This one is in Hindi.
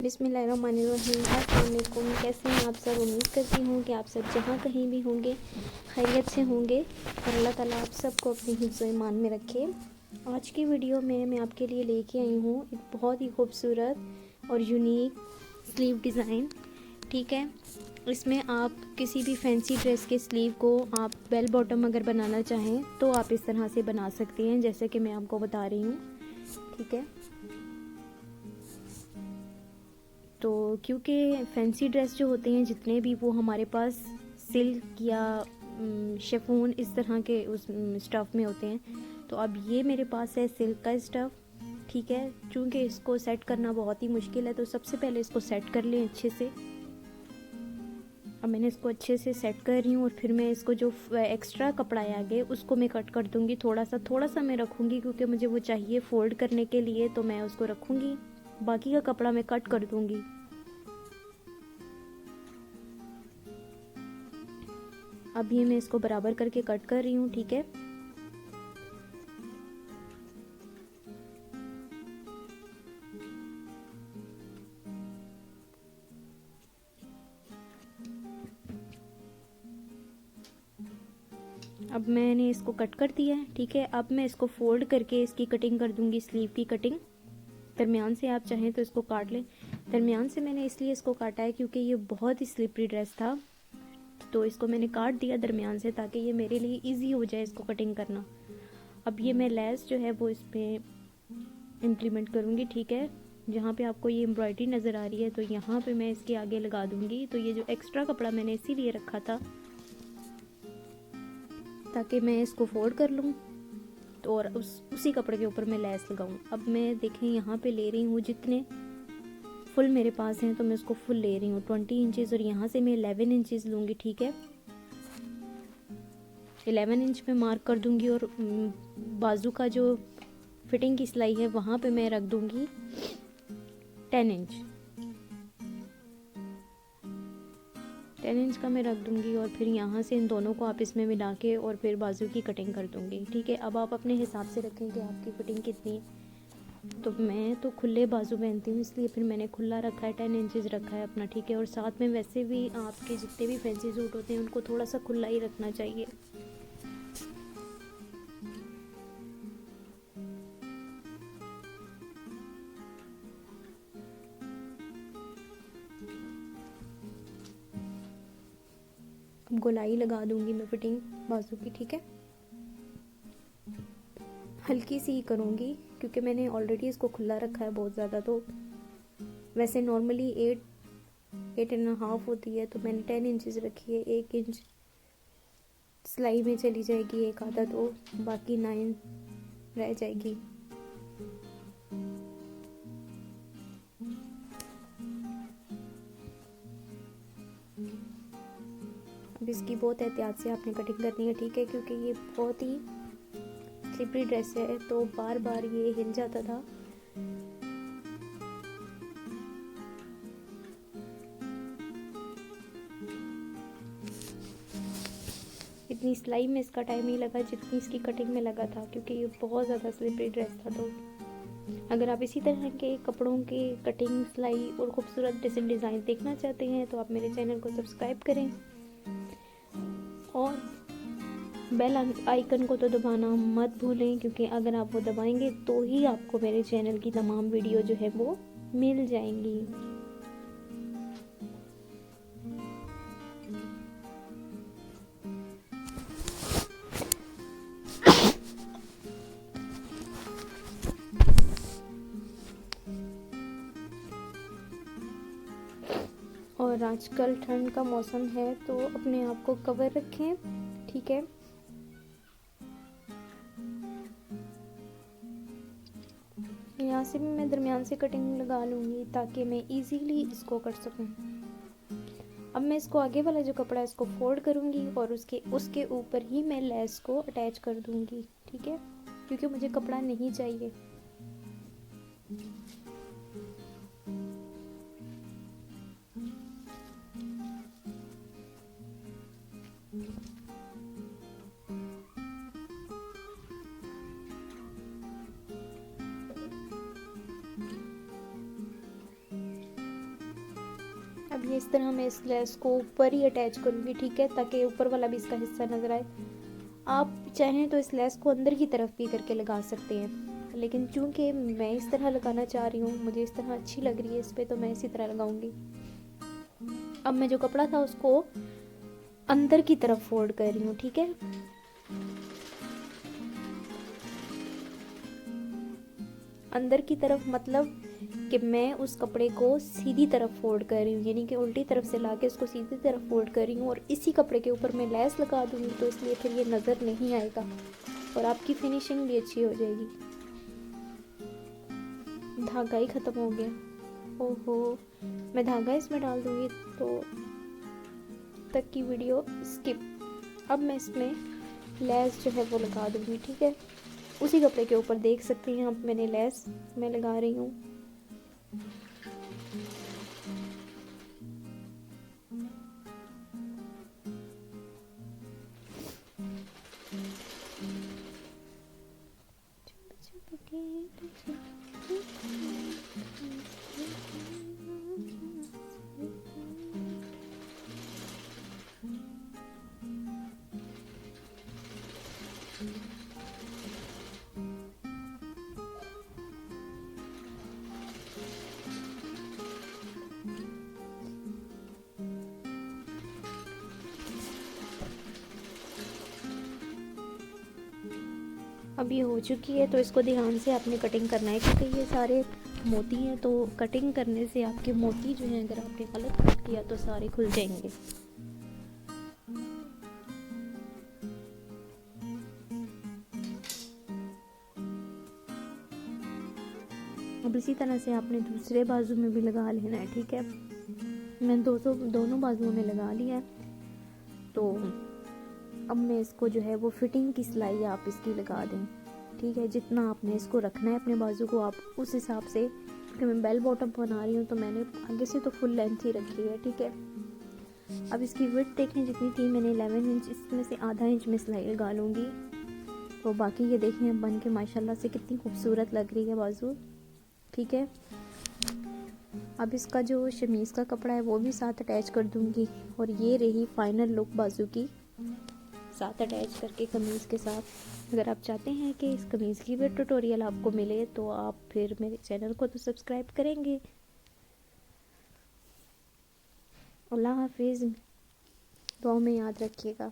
बिस्मिल्लाहिर्रहमानिर्रहीम। अस्सलाम वालेकुम। कैसे हैं आप सब? उम्मीद करती हूँ कि आप सब जहाँ कहीं भी होंगे खैरियत से होंगे और अल्लाह ताला आप सबको अपने हिफ्ज़ व ईमान में रखे। आज की वीडियो में मैं आपके लिए लेके आई हूँ एक बहुत ही खूबसूरत और यूनिक स्लीव डिज़ाइन। ठीक है, इसमें आप किसी भी फैंसी ड्रेस के स्लीव को आप बेल बॉटम अगर बनाना चाहें तो आप इस तरह से बना सकते हैं, जैसे कि मैं आपको बता रही हूँ। ठीक है, तो क्योंकि फैंसी ड्रेस जो होते हैं जितने भी, वो हमारे पास सिल्क या शिफॉन इस तरह के उस स्टफ़ में होते हैं। तो अब ये मेरे पास है सिल्क का स्टफ़। ठीक है, चूँकि इसको सेट करना बहुत ही मुश्किल है तो सबसे पहले इसको सेट कर लें अच्छे से। अब मैंने इसको अच्छे से सेट कर रही हूँ और फिर मैं इसको जो एक्स्ट्रा कपड़ा है आगे उसको मैं कट कर दूँगी। थोड़ा सा मैं रखूँगी क्योंकि मुझे वो चाहिए फ़ोल्ड करने के लिए, तो मैं उसको रखूँगी। बाकी का कपड़ा मैं कट कर दूँगी। अब ये मैं इसको बराबर करके कट कर रही हूँ। ठीक है, अब मैंने इसको कट कर दिया है। ठीक है, अब मैं इसको फोल्ड करके इसकी कटिंग कर दूँगी, स्लीव की कटिंग। दरमियान से आप चाहें तो इसको काट लें। दरमियान से मैंने इसलिए इसको काटा है क्योंकि ये बहुत ही स्लिपरी ड्रेस था, तो इसको मैंने काट दिया दरमियान से ताकि ये मेरे लिए इजी हो जाए इसको कटिंग करना। अब ये मैं लेस जो है वो इस पर इम्प्लीमेंट करूँगी। ठीक है, जहाँ पे आपको ये एम्ब्रॉयडरी नज़र आ रही है तो यहाँ पे मैं इसके आगे लगा दूँगी। तो ये जो एक्स्ट्रा कपड़ा मैंने इसीलिए रखा था ताकि मैं इसको फोल्ड कर लूँ तो और उसी कपड़े के ऊपर मैं लेस लगाऊँ। अब मैं देखें यहाँ पे ले रही हूँ जितने फुल मेरे पास हैं तो मैं उसको फुल ले रही हूँ 20 इंचज़, और यहाँ से मैं 11 इंचज़ लूँगी। ठीक है, 11 इंच पे मार्क कर दूँगी और बाजू का जो फिटिंग की सिलाई है वहाँ पे मैं रख दूँगी 10 इंच। 10 इंच का मैं रख दूँगी और फिर यहाँ से इन दोनों को आप इसमें मिला के और फिर बाजू की कटिंग कर दूँगी। ठीक है, अब आप अपने हिसाब से रखें कि आपकी फिटिंग कितनी है। तो मैं तो खुले बाजू पहनती हूँ इसलिए फिर मैंने खुला रखा है, 10 इंचज़ रखा है अपना। ठीक है, और साथ में वैसे भी आपके जितने भी फैंसी सूट होते हैं उनको थोड़ा सा खुला ही रखना चाहिए। अब गोलाई लगा दूंगी मैं फिटिंग बाजू की। ठीक है, हल्की सी ही करूँगी क्योंकि मैंने ऑलरेडी इसको खुला रखा है बहुत ज़्यादा। तो वैसे नॉर्मली 8.5 होती है, तो मैंने 10 इंचज़ रखी है। 1 इंच सिलाई में चली जाएगी एक आधा, तो बाकी 9 रह जाएगी। अब इसकी बहुत एहतियात से आपने कटिंग करनी है। ठीक है, क्योंकि ये बहुत ही स्लिपरी ड्रेस है तो बार बार ये हिल जाता था। इतनी सिलाई में इसका टाइम नहीं लगा जितनी इसकी कटिंग में लगा था, क्योंकि ये बहुत ज़्यादा स्लिपरी ड्रेस था। तो अगर आप इसी तरह के कपड़ों के कटिंग, सिलाई और खूबसूरत डिज़ाइन देखना चाहते हैं तो आप मेरे चैनल को सब्सक्राइब करें और बेल आइकन को तो दबाना मत भूलें, क्योंकि अगर आप वो दबाएंगे तो ही आपको मेरे चैनल की तमाम वीडियो जो है वो मिल जाएंगी। और आजकल ठंड का मौसम है तो अपने आप को कवर रखें। ठीक है, यहाँ से भी मैं दरमियान से कटिंग लगा लूँगी ताकि मैं इजीली इसको कर सकूँ। अब मैं इसको आगे वाला जो कपड़ा है इसको फोल्ड करूँगी और उसके ऊपर ही मैं लेस को अटैच कर दूँगी। ठीक है, क्योंकि मुझे कपड़ा नहीं चाहिए। अब ये इस तरह मैं इस लेस को ऊपर ही अटैच करूँगी, ठीक है, ताकि ऊपर वाला भी इसका हिस्सा नज़र आए। आप चाहें तो इस लेस को अंदर की तरफ भी करके लगा सकते हैं, लेकिन चूंकि मैं इस तरह लगाना चाह रही हूँ, मुझे इस तरह अच्छी लग रही है इस पर, तो मैं इसी तरह लगाऊंगी। अब मैं जो कपड़ा था उसको अंदर की तरफ फोल्ड कर रही हूँ, ठीक है। अंदर की तरफ मतलब कि मैं उस कपड़े को सीधी तरफ फोल्ड कर रही हूँ, यानी कि उल्टी तरफ से लाके उसको सीधी तरफ फोल्ड कर रही हूँ, और इसी कपड़े के ऊपर मैं लेस लगा दूँगी, तो इसलिए फिर ये नज़र नहीं आएगा और आपकी फिनिशिंग भी अच्छी हो जाएगी। धागा ही ख़त्म हो गया, ओहो, मैं धागा इसमें डाल दूँगी तो तक की वीडियो स्किप। अब मैं इसमें लेस जो है वो लगा दूँगी, ठीक है। उसी कपड़े के ऊपर देख सकते हैं अब मैंने लेस मैं लगा रही हूँ। अब ये हो चुकी है, तो इसको ध्यान से आपने कटिंग करना है, क्योंकि ये सारे मोती हैं, तो कटिंग करने से आपके मोती जो हैं, अगर आपने गलत कट किया तो सारे खुल जाएंगे। अब इसी तरह से आपने दूसरे बाजू में भी लगा लेना है, ठीक है। मैं दोनों बाजुओं में लगा लिया है, तो अब मैं इसको जो है वो फिटिंग की सिलाई आप इसकी लगा दें, ठीक है। जितना आपने इसको रखना है अपने बाजू को, आप उस हिसाब से, क्योंकि मैं बेल बॉटम बना रही हूँ तो मैंने आगे से तो फुल लेंथ ही रखी है, ठीक है। अब इसकी विड्थ देखें जितनी थी मैंने 11 इंच, इसमें से आधा इंच में सिलाई लगा लूँगी, तो बाकी ये देखें बन के माशाल्लाह से कितनी खूबसूरत लग रही है बाजू, ठीक है। अब इसका जो शमीज़ का कपड़ा है वो भी साथ अटैच कर दूँगी, और ये रही फाइनल लुक बाजू की, साथ अटैच करके कमीज़ के साथ। अगर आप चाहते हैं कि इस कमीज़ की भी ट्यूटोरियल आपको मिले, तो आप फिर मेरे चैनल को तो सब्सक्राइब करेंगे। अल्लाह हाफिज़, दुआ में याद रखिएगा।